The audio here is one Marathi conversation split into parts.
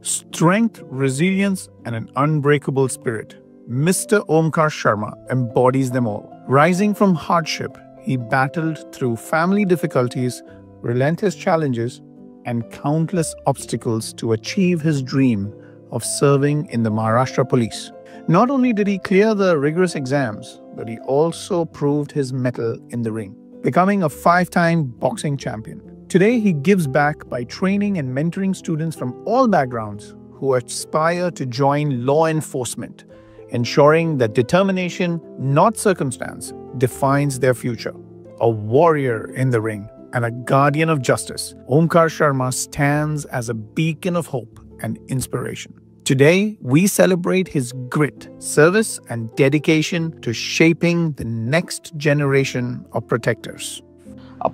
Strength, resilience, and an unbreakable spirit. Mr. Omkar Sharma embodies them all. Rising from hardship, he battled through family difficulties, relentless challenges, and countless obstacles to achieve his dream of serving in the Maharashtra Police. Not only did he clear the rigorous exams, but he also proved his mettle in the ring, becoming a 5-time boxing champion. Today, he gives back by training and mentoring students from all backgrounds who aspire to join law enforcement, ensuring that determination, not circumstance, defines their future. A warrior in the ring and a guardian of justice, Omkar Sharma stands as a beacon of hope and inspiration. Today, we celebrate his grit, service, and dedication to shaping the next generation of protectors.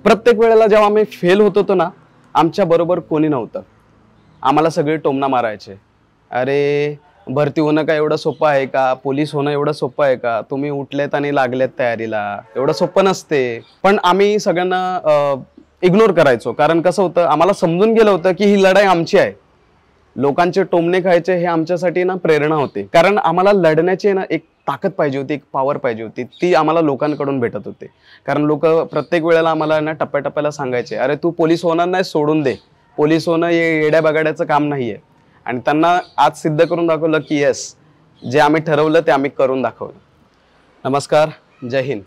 प्रत्येक वेळेला जेव्हा आम्ही फेल होत होतो ना, आमच्या बरोबर कोणी नव्हतं. आम्हाला सगळे टोमणा मारायचे. अरे भरती होणं काय एवढं सोपं आहे का? पोलीस होणं एवढं सोपं आहे का? तुम्ही उठलेत आणि लागलेत तयारीला. एवढं सोपं नसते. पण आम्ही सगळ्यांना इग्नोर करायचो. कारण कसं होतं, आम्हाला समजून गेलं होतं की ही लढाई आमची आहे. लोकांचे टोमणे खायचे हे आमच्यासाठी ना प्रेरणा होती. कारण आम्हाला लढण्याची ना एक ताकद पाहिजे होती, एक पॉवर पाहिजे होती. ती आम्हाला लोकांकडून भेटत होती. कारण लोक प्रत्येक वेळेला आम्हाला ना टप्प्याटप्प्याला सांगायचे, अरे तू पोलीस होणार नाही, सोडून दे. पोलीस होणं हे येड्या बगाड्याचं काम नाहीये. आणि त्यांना आज सिद्ध करून दाखवलं की येस, जे आम्ही ठरवलं ते आम्ही करून दाखवलं. नमस्कार, जय हिंद.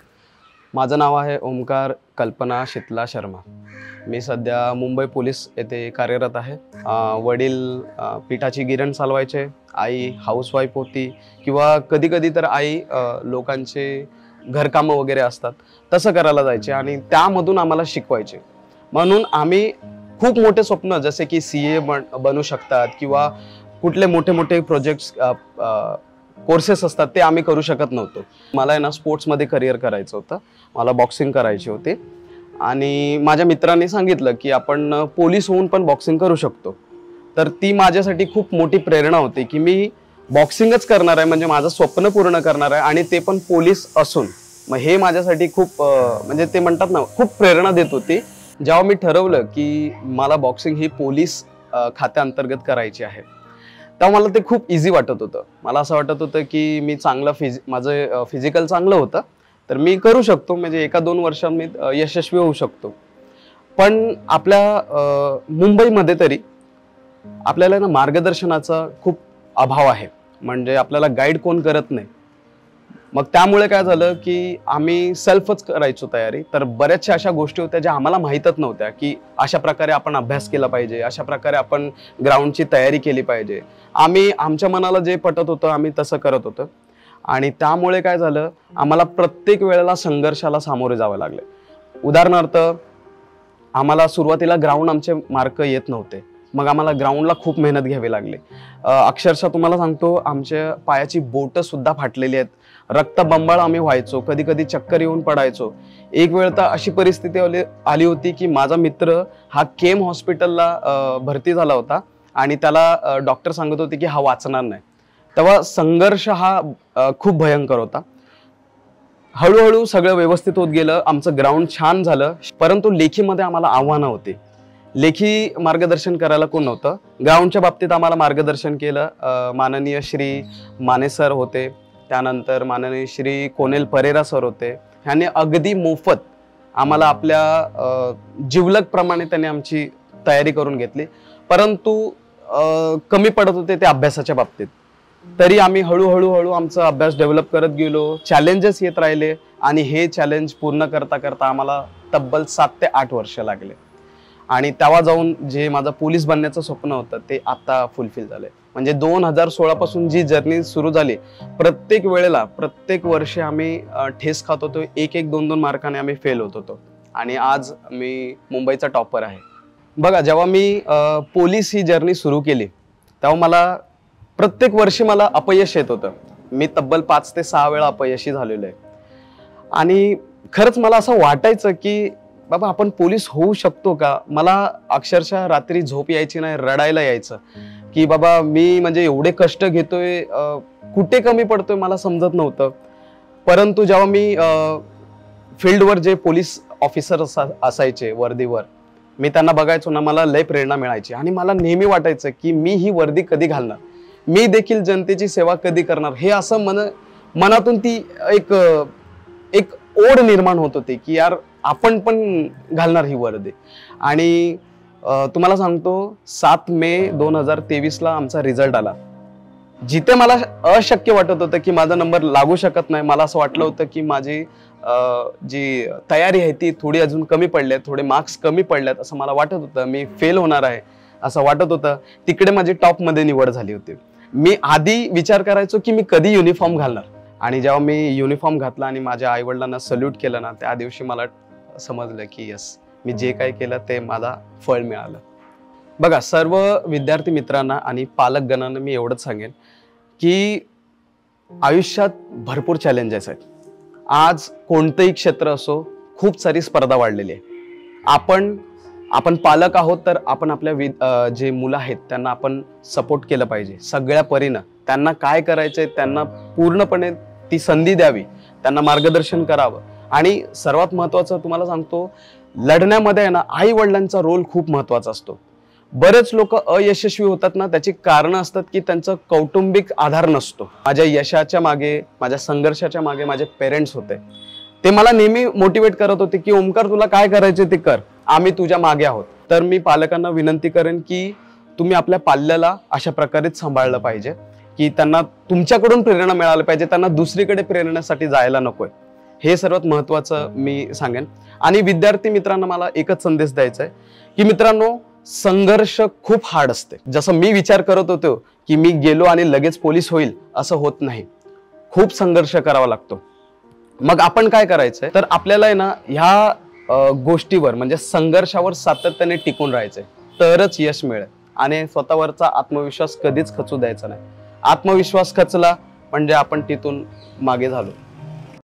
माझं नाव आहे ओमकार कल्पना शीतला शर्मा. मी सध्या मुंबई पोलीस येथे कार्यरत आहे. वडील पिठाची गिरण चालवायचे, आई हाऊसवाईफ होती, किंवा कधी कधी तर आई लोकांचे घरकामं वगैरे असतात तसं करायला जायचे आणि त्यामधून आम्हाला शिकवायचे. म्हणून आम्ही खूप मोठे स्वप्न जसे की CA बनू शकतात किंवा कुठले मोठे मोठे प्रोजेक्ट्स कोर्सेस असतात ते आम्ही करू शकत नव्हतो. मला आहे ना स्पोर्ट्समध्ये करिअर करायचं होतं. मला बॉक्सिंग करायची होती आणि माझ्या मित्रांनी सांगितलं की आपण पोलीस होऊन पण बॉक्सिंग करू शकतो. तर ती माझ्यासाठी खूप मोठी प्रेरणा होती की मी बॉक्सिंगच करणार आहे, म्हणजे माझं स्वप्न पूर्ण करणार आहे आणि ते पण पोलीस असून. मग हे माझ्यासाठी खूप म्हणजे ते म्हणतात ना, खूप प्रेरणा देत होती. जेव्हा मी ठरवलं की मला बॉक्सिंग ही पोलीस खात्याअंतर्गत करायची आहे, तेव्हा मला ते खूप इझी वाटत होतं. मला असं वाटत होतं की मी चांगलं माझं फिजिकल चांगलं होतं, तर मी करू शकतो, म्हणजे 1-2 वर्षात मी यशस्वी होऊ शकतो. पण आपल्या मुंबईमध्ये तरी आपल्याला ना मार्गदर्शनाचा खूप अभाव आहे. म्हणजे आपल्याला गाईड कोण करत नाही. मग त्यामुळे काय झालं की आम्ही सेल्फच करायचो तयारी. तर बऱ्याचशा अशा गोष्टी होत्या ज्या आम्हाला माहीतच नव्हत्या की अशा प्रकारे आपण अभ्यास केला पाहिजे, अशा प्रकारे आपण ग्राउंडची तयारी केली पाहिजे. आम्ही आमच्या मनाला जे पटत होतं आम्ही तसं करत होतो. आणि त्यामुळे काय झालं, आम्हाला प्रत्येक वेळेला संघर्षाला सामोरे जावं लागले. उदाहरणार्थ, आम्हाला सुरुवातीला ग्राउंड आमचे मार्क येत नव्हते. मग आम्हाला ग्राउंडला खूप मेहनत घ्यावी लागली. अक्षरशः तुम्हाला सांगतो, आमच्या पायाची बोटं सुद्धा फाटलेली आहेत. रक्तबंबाळ आम्ही व्हायचो, कधी कधी चक्कर येऊन पडायचो. एक वेळ तर अशी परिस्थिती आली होती की माझा मित्र हा केम हॉस्पिटलला भरती झाला होता आणि त्याला डॉक्टर सांगत होते की हा वाचणार नाही. तेव्हा संघर्ष हा खूप भयंकर होता. हळूहळू सगळं व्यवस्थित होत गेलं, आमचं ग्राउंड छान झालं. परंतु लेखीमध्ये आम्हाला आव्हानं होती. लेखी मार्गदर्शन करायला कोण नव्हतं. ग्राउंडच्या बाबतीत आम्हाला मार्गदर्शन केलं माननीय श्री माने सर होते, त्यानंतर माननीय श्री कोनेल परेरा सर होते. ह्यांनी अगदी मोफत आम्हाला आपल्या जिवलग प्रमाणे त्यांनी आमची तयारी करून घेतली. परंतु कमी पडत होते ते अभ्यासाच्या बाबतीत. तरी आम्ही हळूहळू आमचा अभ्यास डेव्हलप करत गेलो. चॅलेंजेस येत राहिले आणि हे चॅलेंज पूर्ण करता करता आम्हाला तब्बल 7 ते 8 वर्ष लागले. आणि तेव्हा जाऊन जे माझं पोलीस बनण्याचं स्वप्न होतं ते आता फुलफिल झालंय. म्हणजे 2016 पासून जी जर्नी सुरू झाली, प्रत्येक वेळेला प्रत्येक वर्षी आम्ही ठेस खात होतो. 1-2 मार्काने आम्ही फेल होत होतो आणि आज मी मुंबईचा टॉपर आहे. बघा, जेव्हा मी पोलीस ही जर्नी सुरू केली तेव्हा मला प्रत्येक वर्षी मला अपयश येत होतं. मी तब्बल 5 ते 6 वेळा अपयशी झालेलो आहे. आणि खरंच मला असं वाटायचं की बाबा आपण पोलीस होऊ शकतो का. मला अक्षरशः रात्री झोप यायची नाही, रडायला यायचं की बाबा मी म्हणजे एवढे कष्ट घेतोय, कुठे कमी पडतोय मला समजत नव्हतं. परंतु जेव्हा मी फील्डवर जे पोलीस ऑफिसर असायचे वर्दीवर, मी त्यांना बघायचो ना, मला लय प्रेरणा मिळायची आणि मला नेहमी वाटायचं की मी ही वर्दी कधी घालणार, मी देखील जनतेची सेवा कधी करणार. हे असं मनातून ती एक ओढ निर्माण होत होती की यार आपण पण घालणार ही वर्दी. आणि तुम्हाला सांगतो 7 मे 2023 आमचा रिझल्ट आला. जिथे मला अशक्य वाटत होतं की माझा नंबर लागू शकत नाही, मला असं वाटलं होतं की माझी जी तयारी आहे ती थोडी अजून कमी पडल्यात, थोडे मार्क्स कमी पडल्यात असं मला वाटत होतं, मी फेल होणार आहे असं वाटत होतं. तिकडे माझी टॉपमध्ये निवड झाली होती. मी आधी विचार करायचो की मी कधी युनिफॉर्म घालणार, आणि जेव्हा मी युनिफॉर्म घातला आणि माझ्या आईवडिलांना सल्यूट केलं ना, त्या दिवशी मला समजलं की यस, मी जे काही केलं ते मला फळ मिळालं. बघा, सर्व विद्यार्थी मित्रांना आणि पालकगणांना मी एवढंच सांगेन की आयुष्यात भरपूर चॅलेंजेस आहेत. आज कोणतंही क्षेत्र असो, खूप सारी स्पर्धा वाढलेली आहे. आपण पालक आहोत तर आपण आपल्या जे मुलं आहेत त्यांना आपण सपोर्ट केलं पाहिजे सगळ्या परीनं. त्यांना काय करायचंय त्यांना पूर्णपणे ती संधी द्यावी, त्यांना मार्गदर्शन करावं. आणि सर्वात महत्त्वाचं तुम्हाला सांगतो, लढण्यामध्ये आहे ना आई वडिलांचा रोल खूप महत्त्वाचा असतो. बरेच लोक अयशस्वी होतात ना, त्याची कारणं असतात की त्यांचा कौटुंबिक आधार नसतो. माझ्या यशाच्या मागे, माझ्या संघर्षाच्या मागे माझे पेरेंट्स होते. ते मला नेहमी मोटिवेट करत होते की ओमकार, तुला काय करायचे ते कर, आम्ही तुझ्या मागे आहोत. तर मी पालकांना विनंती करेन की तुम्ही आपल्या पाल्याला अशा प्रकारेच सांभाळलं पाहिजे की त्यांना तुमच्याकडून प्रेरणा मिळाली पाहिजे, त्यांना दुसरीकडे प्रेरणासाठी जायला नकोय. हे सर्वात महत्त्वाचं मी सांगेन. आणि विद्यार्थी मित्रांना मला एकच संदेश द्यायचा आहे की मित्रांनो, संघर्ष खूप हार्ड असते. जसं मी विचार करत होतो की मी गेलो आणि लगेच पोलीस होईल, असं होत नाही. खूप संघर्ष करावा लागतो. मग आपण काय करायचंय तर आपल्याला आहे ना ह्या गोष्टीवर म्हणजे संघर्षावर सातत्याने टिकून राहायचंय, तरच यश मिळेल. आणि स्वतःवरचा आत्मविश्वास कधीच खचू द्यायचा नाही. आत्मविश्वास खचला म्हणजे आपण तिथून मागे झालो.